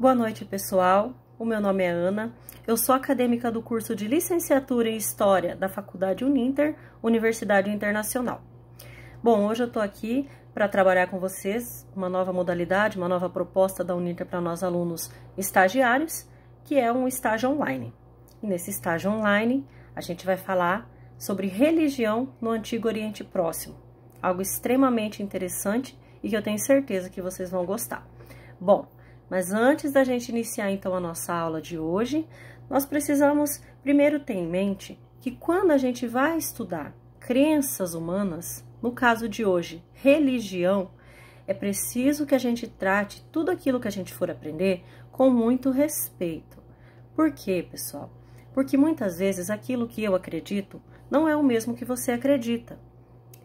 Boa noite, pessoal. O meu nome é Ana. Eu sou acadêmica do curso de Licenciatura em História da Faculdade Uninter, Universidade Internacional. Bom, hoje eu tô aqui para trabalhar com vocês uma nova modalidade, uma nova proposta da Uninter para nós alunos estagiários, que é um estágio online. E nesse estágio online, a gente vai falar sobre religião no Antigo Oriente Próximo. Algo extremamente interessante e que eu tenho certeza que vocês vão gostar. Bom, mas antes da gente iniciar então a nossa aula de hoje, nós precisamos primeiro ter em mente que quando a gente vai estudar crenças humanas, no caso de hoje, religião, é preciso que a gente trate tudo aquilo que a gente for aprender com muito respeito. Por quê, pessoal? Porque muitas vezes aquilo que eu acredito não é o mesmo que você acredita.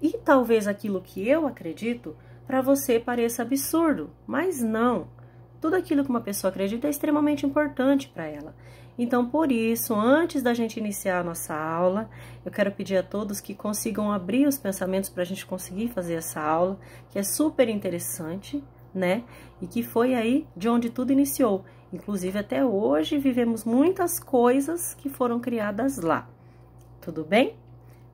E talvez aquilo que eu acredito para você pareça absurdo, mas não. Tudo aquilo que uma pessoa acredita é extremamente importante para ela. Então, por isso, antes da gente iniciar a nossa aula, eu quero pedir a todos que consigam abrir os pensamentos para a gente conseguir fazer essa aula, que é super interessante, né? E que foi aí de onde tudo iniciou. Inclusive, até hoje, vivemos muitas coisas que foram criadas lá. Tudo bem?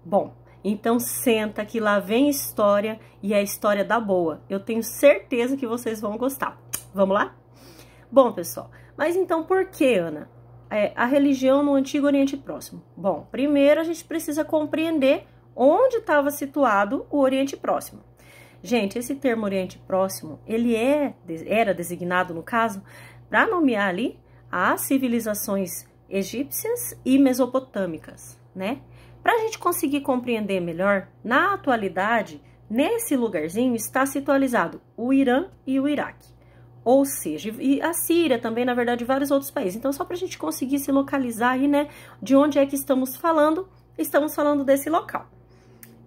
Bom, então senta que lá vem história e é a história da boa. Eu tenho certeza que vocês vão gostar. Vamos lá? Bom, pessoal, mas então por que, Ana? A religião no Antigo Oriente Próximo? Bom, primeiro a gente precisa compreender onde estava situado o Oriente Próximo. Gente, esse termo Oriente Próximo, ele era designado, no caso, para nomear ali as civilizações egípcias e mesopotâmicas, né? Para a gente conseguir compreender melhor, na atualidade, nesse lugarzinho está situado o Irã e o Iraque. Ou seja, e a Síria também, na verdade, vários outros países. Então, só para a gente conseguir se localizar aí, né, de onde é que estamos falando desse local.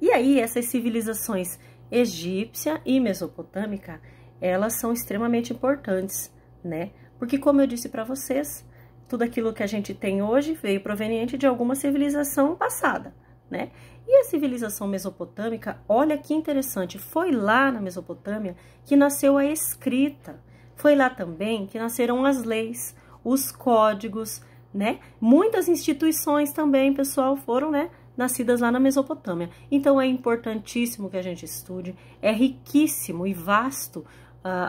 E aí, essas civilizações egípcia e mesopotâmica, elas são extremamente importantes, né? Porque, como eu disse para vocês, tudo aquilo que a gente tem hoje veio proveniente de alguma civilização passada, né? E a civilização mesopotâmica, olha que interessante, foi lá na Mesopotâmia que nasceu a escrita. Foi lá também que nasceram as leis, os códigos, né? Muitas instituições também, pessoal, foram, né, nascidas lá na Mesopotâmia. Então, é importantíssimo que a gente estude, é riquíssimo e vasto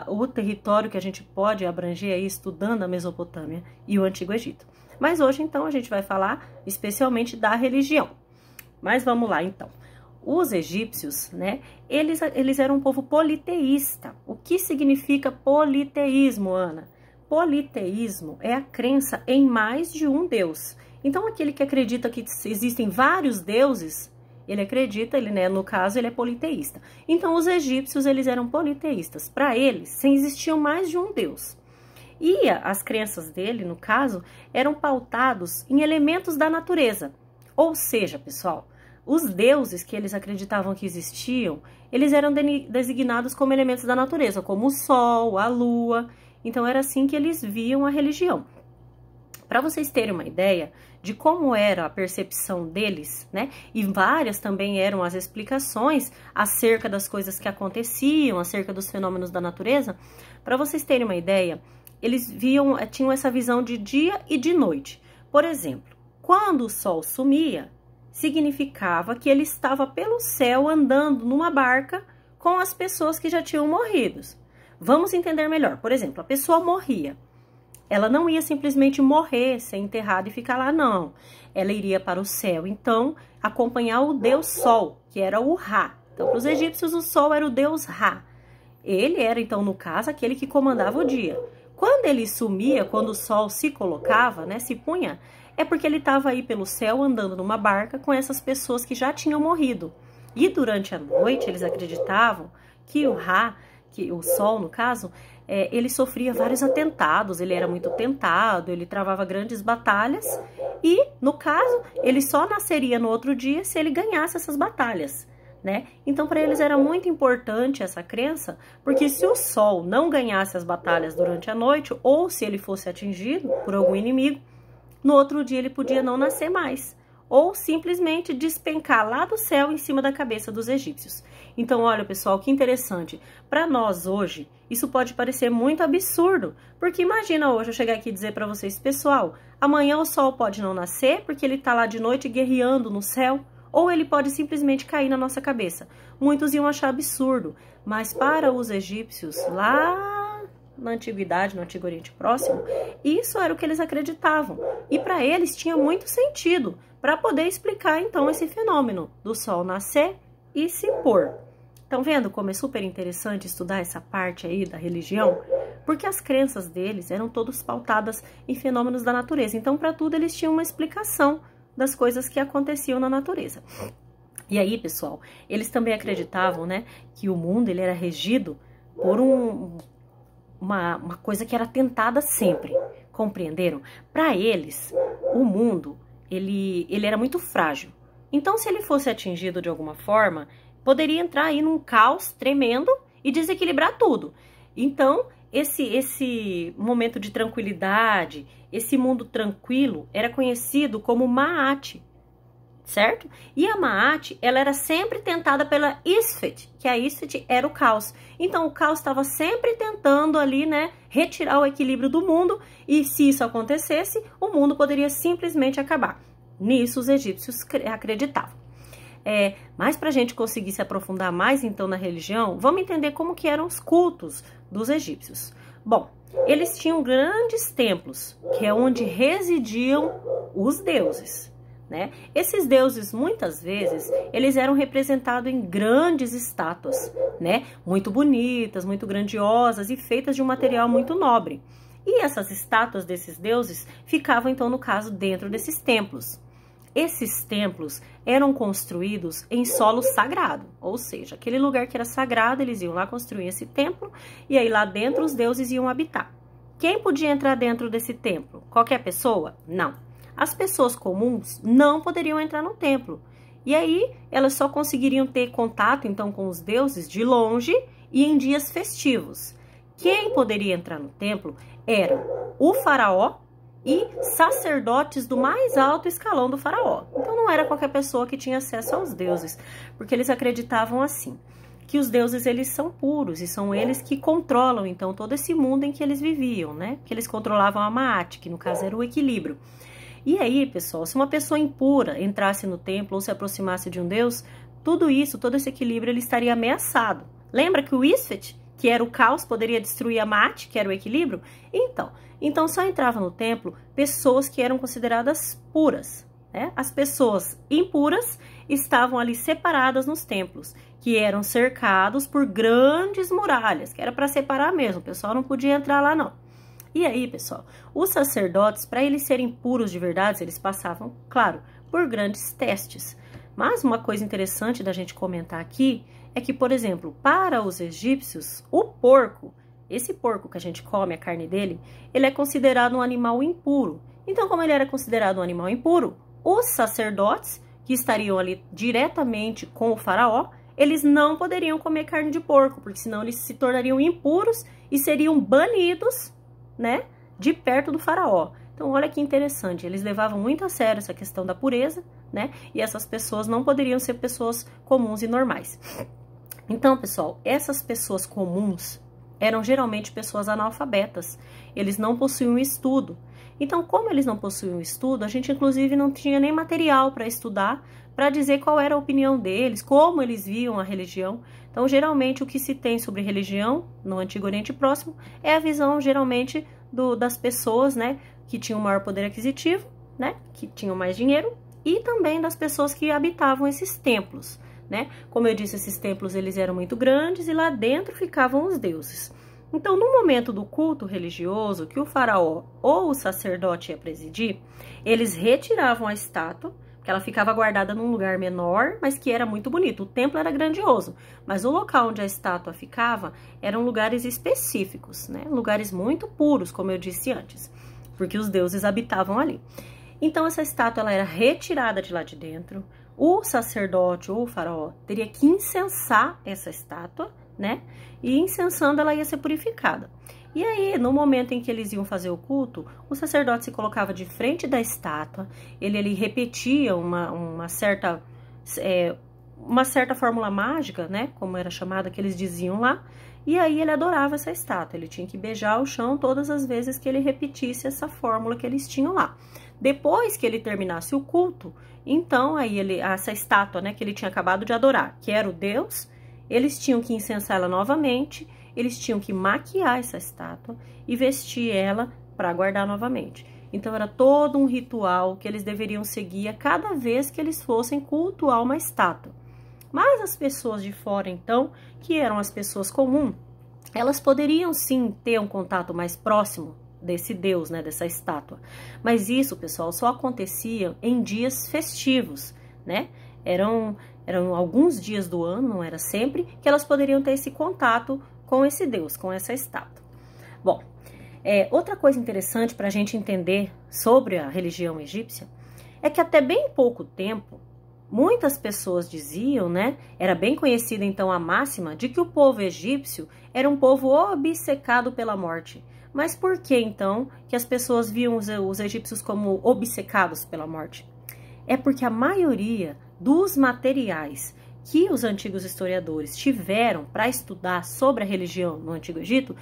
o território que a gente pode abranger aí estudando a Mesopotâmia e o Antigo Egito. Mas hoje, então, a gente vai falar especialmente da religião. Mas vamos lá, então. Os egípcios, né, eles eram um povo politeísta. O que significa politeísmo, Ana? Politeísmo é a crença em mais de um Deus. Então, aquele que acredita que existem vários deuses, ele acredita, né, no caso, ele é politeísta. Então, os egípcios, eles eram politeístas. Para eles, existiam mais de um Deus. E as crenças dele, no caso, eram pautados em elementos da natureza. Ou seja, pessoal, os deuses que eles acreditavam que existiam, eles eram designados como elementos da natureza, como o sol, a lua. Então, era assim que eles viam a religião. Para vocês terem uma ideia de como era a percepção deles, né? E várias também eram as explicações acerca das coisas que aconteciam, acerca dos fenômenos da natureza. Para vocês terem uma ideia, eles tinham essa visão de dia e de noite. Por exemplo, quando o sol sumia, significava que ele estava pelo céu andando numa barca com as pessoas que já tinham morrido. Vamos entender melhor. Por exemplo, a pessoa morria. Ela não ia simplesmente morrer, ser enterrada e ficar lá, não. Ela iria para o céu, então, acompanhar o deus Sol, que era o Ra. Então, para os egípcios, o Sol era o deus Ra. Ele era, então, no caso, aquele que comandava o dia. Quando ele sumia, quando o Sol se colocava, né, se punha, é porque ele estava aí pelo céu andando numa barca com essas pessoas que já tinham morrido. E durante a noite eles acreditavam que o Ra, que o Sol no caso, ele sofria vários atentados, ele era muito tentado, ele travava grandes batalhas e, no caso, ele só nasceria no outro dia se ele ganhasse essas batalhas, né? Então, para eles era muito importante essa crença, porque se o Sol não ganhasse as batalhas durante a noite, ou se ele fosse atingido por algum inimigo, no outro dia ele podia não nascer mais, ou simplesmente despencar lá do céu em cima da cabeça dos egípcios. Então, olha, pessoal, que interessante. Para nós hoje, Isso pode parecer muito absurdo, porque imagina hoje eu chegar aqui e dizer para vocês, pessoal, amanhã o sol pode não nascer porque ele tá lá de noite guerreando no céu, ou ele pode simplesmente cair na nossa cabeça. Muitos iam achar absurdo, mas para os egípcios, lá na antiguidade, no Antigo Oriente Próximo, isso era o que eles acreditavam. E para eles tinha muito sentido, para poder explicar então esse fenômeno do sol nascer e se pôr. Estão vendo como é super interessante estudar essa parte aí da religião? Porque as crenças deles eram todas pautadas em fenômenos da natureza. Então, para tudo, eles tinham uma explicação das coisas que aconteciam na natureza. E aí, pessoal, eles também acreditavam, né, que o mundo ele era regido por uma coisa que era tentada sempre. Compreenderam? Para eles, o mundo, ele era muito frágil. Então, se ele fosse atingido de alguma forma, poderia entrar aí num caos tremendo e desequilibrar tudo. Então, esse momento de tranquilidade, esse mundo tranquilo, era conhecido como Maat, certo? E a Maat, ela era sempre tentada pela Isfet, que a Isfet era o caos. Então, o caos estava sempre tentando ali, né, retirar o equilíbrio do mundo, e se isso acontecesse, o mundo poderia simplesmente acabar. Nisso, os egípcios acreditavam. Mas para a gente conseguir se aprofundar mais então na religião, vamos entender como que eram os cultos dos egípcios. Bom, eles tinham grandes templos, que é onde residiam os deuses, né? Esses deuses, muitas vezes, eles eram representados em grandes estátuas, né? Muito bonitas, muito grandiosas e feitas de um material muito nobre. E essas estátuas desses deuses ficavam, então, no caso, dentro desses templos. Esses templos eram construídos em solo sagrado, ou seja, aquele lugar que era sagrado, eles iam lá construir esse templo, e aí lá dentro os deuses iam habitar. Quem podia entrar dentro desse templo? Qualquer pessoa? Não. As pessoas comuns não poderiam entrar no templo. E aí elas só conseguiriam ter contato então com os deuses de longe e em dias festivos. Quem poderia entrar no templo era o faraó e sacerdotes do mais alto escalão do faraó. Então não era qualquer pessoa que tinha acesso aos deuses, porque eles acreditavam assim, que os deuses eles são puros e são eles que controlam então todo esse mundo em que eles viviam, né? Que eles controlavam a Maat, que no caso era o equilíbrio. E aí, pessoal, se uma pessoa impura entrasse no templo ou se aproximasse de um deus, tudo isso, todo esse equilíbrio, ele estaria ameaçado. Lembra que o Isfet, que era o caos, poderia destruir a Maat, que era o equilíbrio? Então só entravam no templo pessoas que eram consideradas puras, né? As pessoas impuras estavam ali separadas nos templos, que eram cercados por grandes muralhas, que era para separar mesmo, o pessoal não podia entrar lá não. E aí, pessoal, os sacerdotes, para eles serem puros de verdade, eles passavam, claro, por grandes testes. Mas uma coisa interessante da gente comentar aqui é que, por exemplo, para os egípcios, o porco, esse porco que a gente come, a carne dele, ele é considerado um animal impuro. Então, como ele era considerado um animal impuro, os sacerdotes, que estariam ali diretamente com o faraó, eles não poderiam comer carne de porco, porque senão eles se tornariam impuros e seriam banidos, né, de perto do faraó. Então, olha que interessante, eles levavam muito a sério essa questão da pureza, né, e essas pessoas não poderiam ser pessoas comuns e normais. Então, pessoal, essas pessoas comuns eram geralmente pessoas analfabetas, eles não possuíam estudo. Então, como eles não possuíam estudo, a gente inclusive não tinha nem material para estudar, para dizer qual era a opinião deles, como eles viam a religião. Então, geralmente, o que se tem sobre religião no Antigo Oriente Próximo é a visão, geralmente, das pessoas, né, que tinham maior poder aquisitivo, né, que tinham mais dinheiro, e também das pessoas que habitavam esses templos, né. Como eu disse, esses templos, eles eram muito grandes e lá dentro ficavam os deuses. Então, no momento do culto religioso, que o faraó ou o sacerdote ia presidir, eles retiravam a estátua, que ela ficava guardada num lugar menor, mas que era muito bonito. O templo era grandioso, mas o local onde a estátua ficava eram lugares específicos, né? Lugares muito puros, como eu disse antes, porque os deuses habitavam ali. Então, essa estátua ela era retirada de lá de dentro. O sacerdote ou o faraó teria que incensar essa estátua, né? E incensando ela ia ser purificada. E aí, no momento em que eles iam fazer o culto, o sacerdote se colocava de frente da estátua, ele repetia uma certa fórmula mágica, né, como era chamada, que eles diziam lá, e aí ele adorava essa estátua. Ele tinha que beijar o chão todas as vezes que ele repetisse essa fórmula que eles tinham lá. Depois que ele terminasse o culto, então aí essa estátua, né, que ele tinha acabado de adorar, que era o Deus, eles tinham que incensar ela novamente, eles tinham que maquiar essa estátua e vestir ela para guardar novamente. Então era todo um ritual que eles deveriam seguir a cada vez que eles fossem cultuar uma estátua. Mas as pessoas de fora, então, que eram as pessoas comuns, elas poderiam sim ter um contato mais próximo desse Deus, né, dessa estátua. Mas isso, pessoal, só acontecia em dias festivos, né? Eram alguns dias do ano, não era sempre, que elas poderiam ter esse contato com esse Deus, com essa estátua. Bom, outra coisa interessante para a gente entender sobre a religião egípcia é que até bem pouco tempo, muitas pessoas diziam, né, era bem conhecida então a máxima de que o povo egípcio era um povo obcecado pela morte. Mas por que então que as pessoas viam os egípcios como obcecados pela morte? É porque a maioria dos materiais que os antigos historiadores tiveram para estudar sobre a religião no Antigo Egito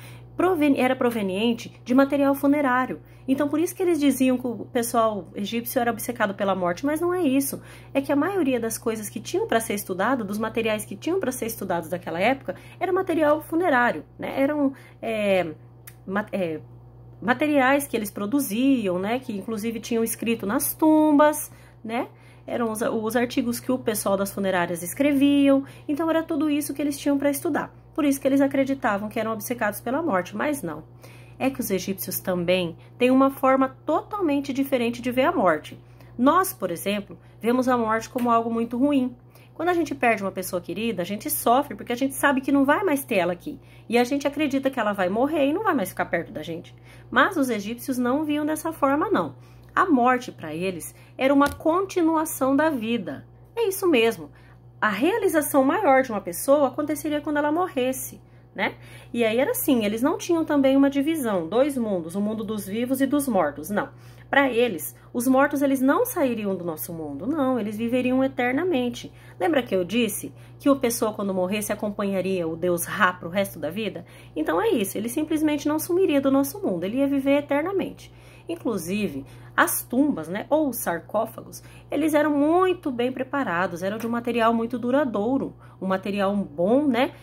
era proveniente de material funerário. Então, por isso que eles diziam que o pessoal egípcio era obcecado pela morte, mas não é isso. É que a maioria das coisas que tinham para ser estudado, dos materiais que tinham para ser estudados daquela época, era material funerário, né? Eram materiais que eles produziam, né? Que inclusive tinham escrito nas tumbas, né? Eram os artigos que o pessoal das funerárias escreviam. Então, era tudo isso que eles tinham para estudar. Por isso que eles acreditavam que eram obcecados pela morte, mas não. É que os egípcios também têm uma forma totalmente diferente de ver a morte. Nós, por exemplo, vemos a morte como algo muito ruim. Quando a gente perde uma pessoa querida, a gente sofre porque a gente sabe que não vai mais ter ela aqui. E a gente acredita que ela vai morrer e não vai mais ficar perto da gente. Mas os egípcios não viam dessa forma, não. A morte, para eles, era uma continuação da vida. É isso mesmo. A realização maior de uma pessoa aconteceria quando ela morresse, né? E aí era assim, eles não tinham também uma divisão, dois mundos, o mundo dos vivos e dos mortos, não. Para eles, os mortos eles não sairiam do nosso mundo, não, eles viveriam eternamente. Lembra que eu disse que a pessoa quando morresse acompanharia o Deus Ra pro resto da vida? Então é isso, ele simplesmente não sumiria do nosso mundo, ele ia viver eternamente. Inclusive, as tumbas, né, ou os sarcófagos, eles eram muito bem preparados, eram de um material muito duradouro, um material bom, né,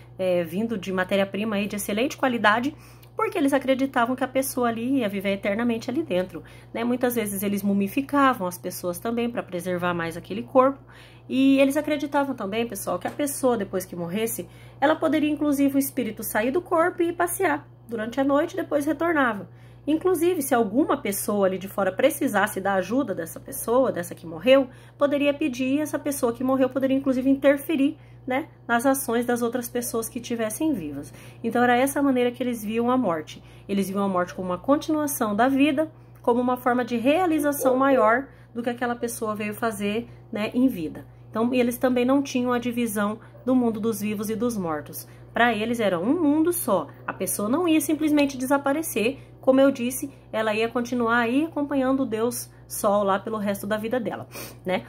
vindo de matéria-prima aí de excelente qualidade, porque eles acreditavam que a pessoa ali ia viver eternamente ali dentro, né? Muitas vezes eles mumificavam as pessoas também para preservar mais aquele corpo, e eles acreditavam também, pessoal, que a pessoa depois que morresse, ela poderia inclusive o espírito sair do corpo e ir passear durante a noite e depois retornava. Inclusive, se alguma pessoa ali de fora precisasse da ajuda dessa pessoa, dessa que morreu, poderia pedir, e essa pessoa que morreu poderia inclusive interferir, né, nas ações das outras pessoas que estivessem vivas. Então era essa maneira que eles viam a morte. Eles viam a morte como uma continuação da vida, como uma forma de realização maior do que aquela pessoa veio fazer, né, em vida. Então eles também não tinham a divisão do mundo dos vivos e dos mortos. Para eles era um mundo só. A pessoa não ia simplesmente desaparecer. Como eu disse, ela ia continuar aí acompanhando o Deus Sol lá pelo resto da vida dela, né?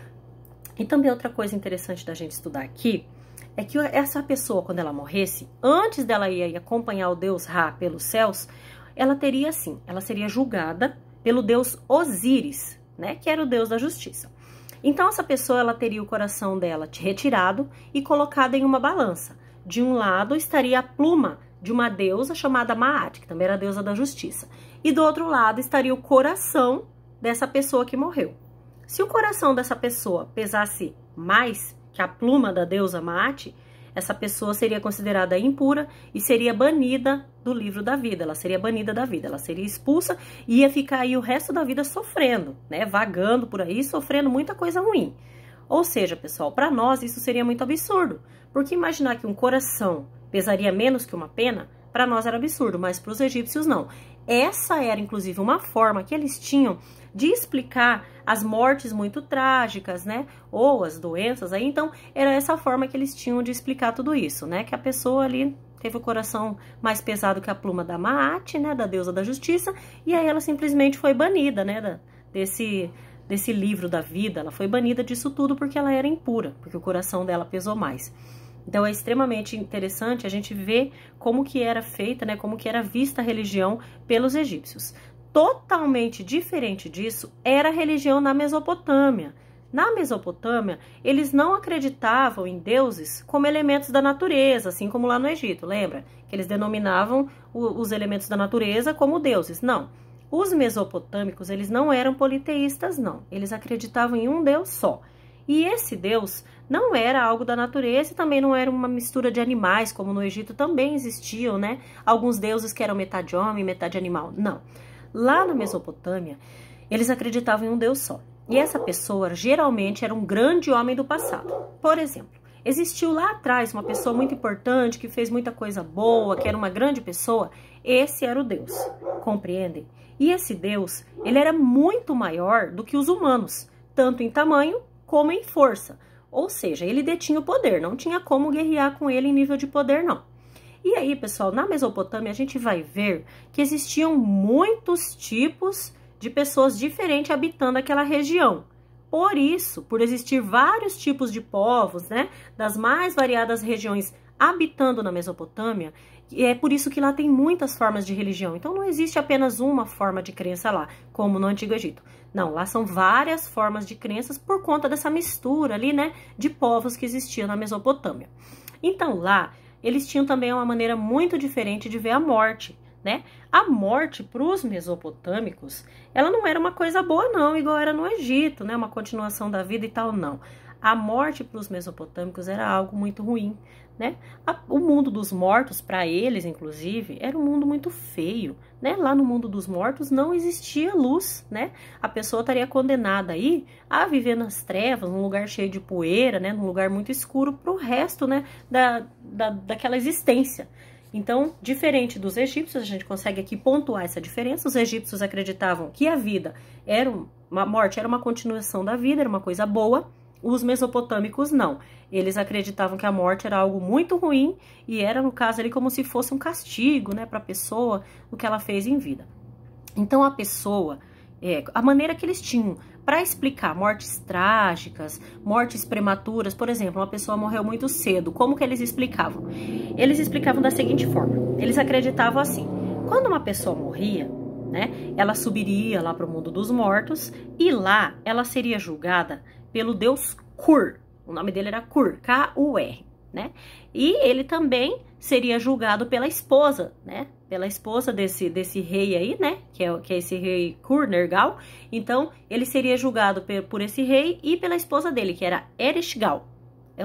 E também outra coisa interessante da gente estudar aqui é que essa pessoa, quando ela morresse, antes dela ir acompanhar o Deus Ra pelos céus, ela teria assim, ela seria julgada pelo Deus Osíris, né? Que era o Deus da justiça. Então essa pessoa, ela teria o coração dela retirado e colocado em uma balança. De um lado estaria a pluma de uma deusa chamada Maat, que também era a deusa da justiça. E do outro lado estaria o coração dessa pessoa que morreu. Se o coração dessa pessoa pesasse mais que a pluma da deusa Maat, essa pessoa seria considerada impura e seria banida do livro da vida. Ela seria banida da vida, ela seria expulsa e ia ficar aí o resto da vida sofrendo, né? Vagando por aí, sofrendo muita coisa ruim. Ou seja, pessoal, para nós isso seria muito absurdo. Porque imaginar que um coração pesaria menos que uma pena, para nós era absurdo, mas para os egípcios não. Essa era, inclusive, uma forma que eles tinham de explicar as mortes muito trágicas, né? Ou as doenças aí. Então, era essa forma que eles tinham de explicar tudo isso, né? Que a pessoa ali teve o coração mais pesado que a pluma da Maat, né? Da deusa da justiça. E aí ela simplesmente foi banida, né? Desse livro da vida. Ela foi banida disso tudo porque ela era impura, porque o coração dela pesou mais. Então é extremamente interessante a gente ver como que era feita, né, como que era vista a religião pelos egípcios. Totalmente diferente disso era a religião na Mesopotâmia. Na Mesopotâmia, eles não acreditavam em deuses como elementos da natureza, assim como lá no Egito, lembra? Que eles denominavam os elementos da natureza como deuses. Não. Os mesopotâmicos, eles não eram politeístas, não. Eles acreditavam em um Deus só. E esse Deus não era algo da natureza e também não era uma mistura de animais, como no Egito também existiam, né? Alguns deuses que eram metade homem, metade animal. Não. Lá na Mesopotâmia, eles acreditavam em um Deus só. E essa pessoa geralmente era um grande homem do passado. Por exemplo, existiu lá atrás uma pessoa muito importante que fez muita coisa boa, que era uma grande pessoa. Esse era o Deus, compreendem? E esse Deus, ele era muito maior do que os humanos, tanto em tamanho como em força. Ou seja, ele detinha o poder, não tinha como guerrear com ele em nível de poder, não. E aí, pessoal, na Mesopotâmia a gente vai ver que existiam muitos tipos de pessoas diferentes habitando aquela região. Por isso, por existir vários tipos de povos, né, das mais variadas regiões habitando na Mesopotâmia, é por isso que lá tem muitas formas de religião. Então não existe apenas uma forma de crença lá, como no Antigo Egito. Não, lá são várias formas de crenças por conta dessa mistura ali, né, de povos que existia na Mesopotâmia. Então lá, eles tinham também uma maneira muito diferente de ver a morte, né? A morte para os mesopotâmicos, ela não era uma coisa boa não, igual era no Egito, né? Uma continuação da vida e tal, não. A morte para os mesopotâmicos era algo muito ruim, né? O mundo dos mortos, para eles, inclusive, era um mundo muito feio, né? Lá no mundo dos mortos não existia luz, né? A pessoa estaria condenada aí a viver nas trevas, num lugar cheio de poeira, né? Num lugar muito escuro pro resto, né? Daquela existência. Então, diferente dos egípcios, a gente consegue aqui pontuar essa diferença. Os egípcios acreditavam que a vida a morte era uma continuação da vida, era uma coisa boa. Os mesopotâmicos não. Eles acreditavam que a morte era algo muito ruim e era, no caso, ali como se fosse um castigo, né, para a pessoa, o que ela fez em vida. Então, a pessoa, a maneira que eles tinham para explicar mortes trágicas, mortes prematuras, por exemplo, uma pessoa morreu muito cedo, como que eles explicavam? Eles explicavam da seguinte forma, eles acreditavam assim, quando uma pessoa morria, né, ela subiria lá para o mundo dos mortos e lá ela seria julgada pelo deus Kur, o nome dele era Kur, K-U-R, né, e ele também seria julgado pela esposa, né, pela esposa desse rei aí, né, que é esse rei Kur-Nergal. Então, ele seria julgado por esse rei e pela esposa dele, que era Ereshkigal.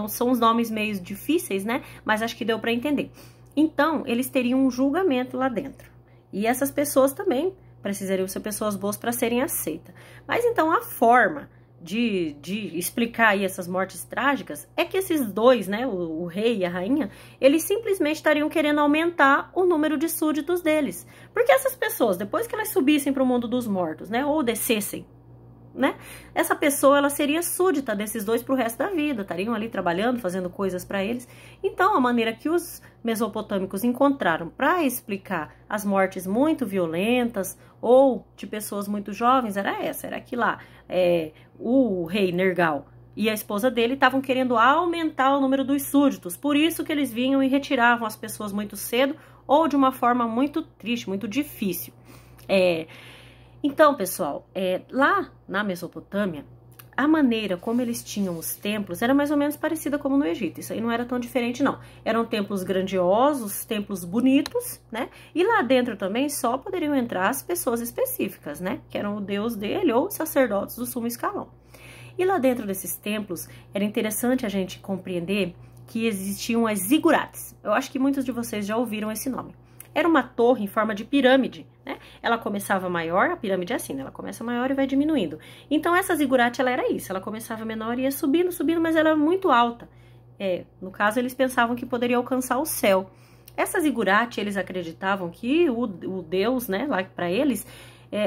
São os nomes meio difíceis, né, mas acho que deu para entender. Então, eles teriam um julgamento lá dentro. E essas pessoas também precisariam ser pessoas boas para serem aceitas. Mas então, a forma de explicar aí essas mortes trágicas é que esses dois, né, o rei e a rainha, eles simplesmente estariam querendo aumentar o número de súditos deles. Porque essas pessoas, depois que elas subissem para o mundo dos mortos, né, ou descessem, né, essa pessoa, ela seria súdita desses dois para o resto da vida, estariam ali trabalhando, fazendo coisas para eles. Então, a maneira que os mesopotâmicos encontraram para explicar as mortes muito violentas ou de pessoas muito jovens era essa, era que lá o rei Nergal e a esposa dele estavam querendo aumentar o número dos súditos, por isso que eles vinham e retiravam as pessoas muito cedo ou de uma forma muito triste, muito difícil. Então, pessoal, lá na Mesopotâmia, a maneira como eles tinham os templos era mais ou menos parecida como no Egito. Isso aí não era tão diferente, não. Eram templos grandiosos, templos bonitos, né? E lá dentro também só poderiam entrar as pessoas específicas, né? Que eram o deus dele ou os sacerdotes do sumo escalão. E lá dentro desses templos, era interessante a gente compreender que existiam as zigurates. Eu acho que muitos de vocês já ouviram esse nome. Era uma torre em forma de pirâmide, né? Ela começava maior, a pirâmide é assim, né? Ela começa maior e vai diminuindo. Então, essa zigurate, ela era isso. Ela começava menor e ia subindo, subindo, mas ela era muito alta. No caso, eles pensavam que poderia alcançar o céu. Essa zigurate, eles acreditavam que o Deus, né? Lá para eles,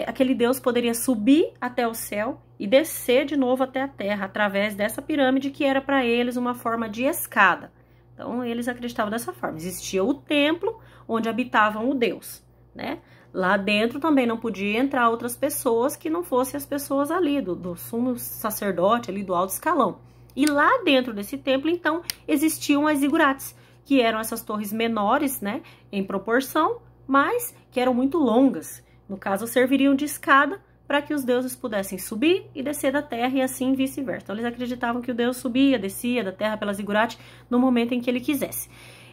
aquele Deus poderia subir até o céu e descer de novo até a terra, através dessa pirâmide que era para eles uma forma de escada. Então, eles acreditavam dessa forma. Existia o templo onde habitavam o Deus, né? Lá dentro também não podia entrar outras pessoas que não fossem as pessoas ali, do sumo sacerdote, ali do alto escalão. E lá dentro desse templo, então, existiam as zigurates, que eram essas torres menores, né, em proporção, mas que eram muito longas. No caso, serviriam de escada para que os deuses pudessem subir e descer da terra e assim vice-versa. Então, eles acreditavam que o deus subia, descia da terra pela zigurate no momento em que ele quisesse.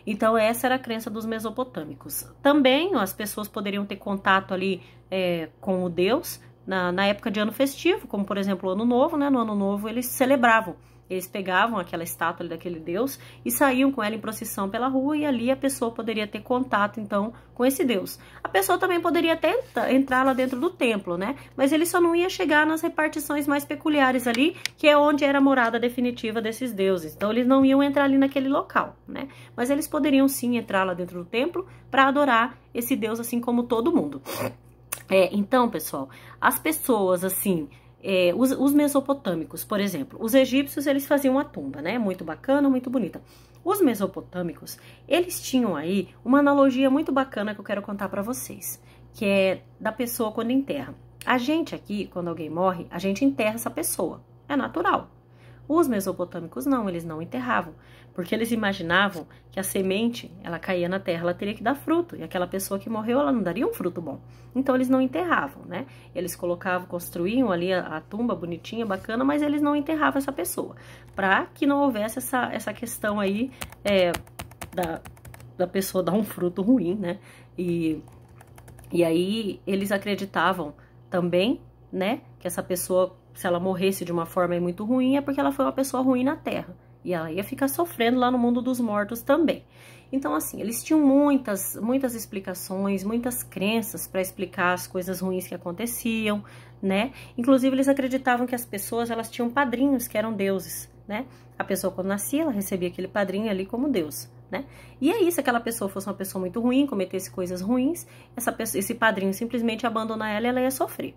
Então, essa era a crença dos mesopotâmicos. Também as pessoas poderiam ter contato ali com o deus na época de ano festivo, como por exemplo o Ano Novo, né? No Ano Novo eles celebravam. Eles pegavam aquela estátua ali daquele deus e saíam com ela em procissão pela rua e ali a pessoa poderia ter contato, então, com esse deus. A pessoa também poderia até entrar lá dentro do templo, né? Mas ele só não ia chegar nas repartições mais peculiares ali, que é onde era a morada definitiva desses deuses. Então, eles não iam entrar ali naquele local, né? Mas eles poderiam sim entrar lá dentro do templo para adorar esse deus, assim como todo mundo. Então, pessoal, as pessoas, assim... os mesopotâmicos, por exemplo, os egípcios, eles faziam uma tumba, né? Muito bacana, muito bonita. Os mesopotâmicos, eles tinham aí uma analogia muito bacana que eu quero contar pra vocês, que é da pessoa quando enterra. A gente aqui, quando alguém morre, a gente enterra essa pessoa. É natural. Os mesopotâmicos não, eles não enterravam, porque eles imaginavam que a semente, ela caía na terra, ela teria que dar fruto, e aquela pessoa que morreu, ela não daria um fruto bom. Então, eles não enterravam, né? Eles colocavam, construíam ali a tumba bonitinha, bacana, mas eles não enterravam essa pessoa, para que não houvesse essa questão aí da pessoa dar um fruto ruim, né? E aí, eles acreditavam também, né, que essa pessoa, se ela morresse de uma forma muito ruim, é porque ela foi uma pessoa ruim na Terra. E ela ia ficar sofrendo lá no mundo dos mortos também. Então, assim, eles tinham muitas explicações, muitas crenças para explicar as coisas ruins que aconteciam, né? Inclusive, eles acreditavam que as pessoas, elas tinham padrinhos que eram deuses, né? A pessoa, quando nascia, ela recebia aquele padrinho ali como Deus, né? E aí, se aquela pessoa fosse uma pessoa muito ruim, cometesse coisas ruins, esse padrinho simplesmente abandonar ela e ela ia sofrer.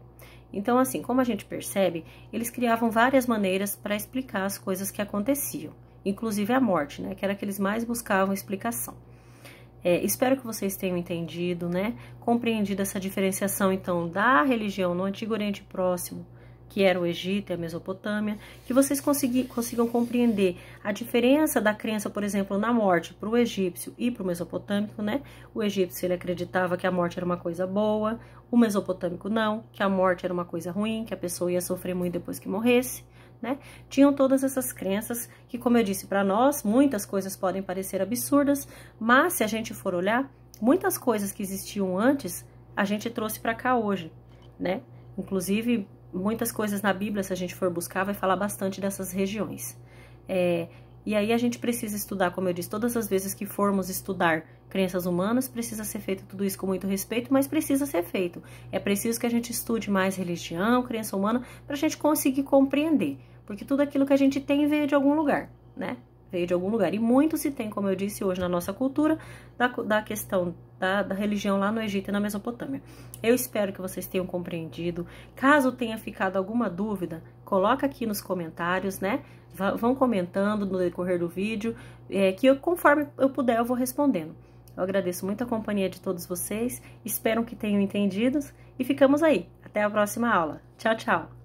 Então, assim, como a gente percebe, eles criavam várias maneiras para explicar as coisas que aconteciam, inclusive a morte, né? Que era que eles mais buscavam explicação. Espero que vocês tenham entendido, né? Compreendido essa diferenciação, então, da religião no Antigo Oriente Próximo, que era o Egito e a Mesopotâmia, que vocês consigam compreender a diferença da crença, por exemplo, na morte para o egípcio e para o mesopotâmico, né? O egípcio, ele acreditava que a morte era uma coisa boa, o mesopotâmico não, que a morte era uma coisa ruim, que a pessoa ia sofrer muito depois que morresse, né? Tinham todas essas crenças que, como eu disse, para nós, muitas coisas podem parecer absurdas, mas se a gente for olhar, muitas coisas que existiam antes, a gente trouxe para cá hoje, né? Inclusive, muitas coisas na Bíblia, se a gente for buscar, vai falar bastante dessas regiões. E aí a gente precisa estudar, como eu disse, todas as vezes que formos estudar crenças humanas, precisa ser feito tudo isso com muito respeito, mas precisa ser feito. É preciso que a gente estude mais religião, crença humana, para a gente conseguir compreender. Porque tudo aquilo que a gente tem veio de algum lugar, né? Veio de algum lugar. E muito se tem, como eu disse hoje na nossa cultura, da questão da religião lá no Egito e na Mesopotâmia. Eu espero que vocês tenham compreendido. Caso tenha ficado alguma dúvida, coloca aqui nos comentários, né? Vão comentando no decorrer do vídeo, que conforme eu puder eu vou respondendo. Eu agradeço muito a companhia de todos vocês, espero que tenham entendido e ficamos aí. Até a próxima aula. Tchau, tchau!